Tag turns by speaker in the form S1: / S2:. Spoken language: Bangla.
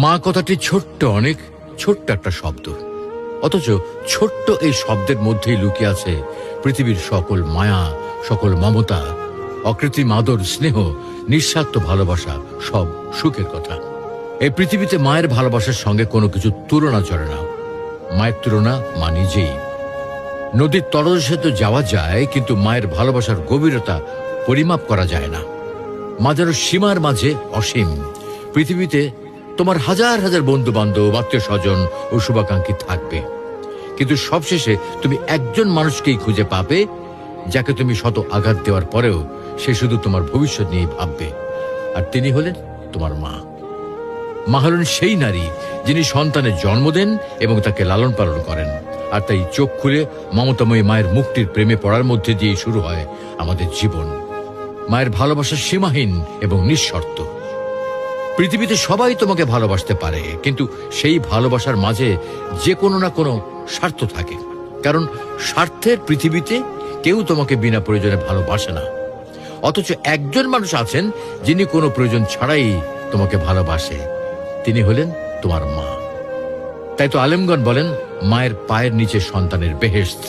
S1: মা কথাটি ছোট্ট, অনেক ছোট্ট একটা শব্দ, অথচ ছোট্ট এই শব্দের মধ্যেই লুকিয়ে আছে পৃথিবীর সকল মায়া, সকল মমতা, অকৃত্রিম আদর, স্নেহ, নিঃস্বার্থ ভালোবাসা, সব সুখের কথা। এই পৃথিবীতে মায়ের ভালোবাসার সঙ্গে কোনো কিছু তুলনা চলে না। মায়ের তুলনা মা নিজেই। নদীর তলদেশে তো যাওয়া যায়, কিন্তু মায়ের ভালোবাসার গভীরতা পরিমাপ করা যায় না। মা যেন সীমার মাঝে অসীম। পৃথিবীতে তোমার হাজার হাজার বন্ধু বান্ধব, আত্মীয় স্বজন ও শুভাকাঙ্ক্ষী থাকবে, কিন্তু সবশেষে তুমি একজন মানুষকেই খুঁজে পাবে, যাকে তুমি শত আঘাত দেওয়ার পরেও সে শুধু তোমার ভবিষ্যৎ নিয়ে ভাববে, আর তিনি হলেন তোমার মা। মা হলেন সেই নারী যিনি সন্তানের জন্ম দেন এবং তাকে লালন পালন করেন। আর তাই চোখ খুলে মমতাময়ী মায়ের মুক্তির প্রেমে পড়ার মধ্যে দিয়ে শুরু হয় আমাদের জীবন। মায়ের ভালোবাসা সীমাহীন এবং নিঃশর্ত। পৃথিবীতে সবাই তোমাকে ভালোবাসতে পারে, কিন্তু সেই ভালোবাসার মাঝে যে কোনো না কোনো স্বার্থ থাকে। কারণ স্বার্থের পৃথিবীতে কেউ তোমাকে বিনা প্রয়োজনে ভালোবাসে না। অথচ একজন মানুষ আছেন যিনি কোনো প্রয়োজন ছাড়াই তোমাকে ভালোবাসে, তিনি হলেন তোমার মা। তাই তো আলেমগণ বলেন, মায়ের পায়ের নিচে সন্তানের বেহেশত।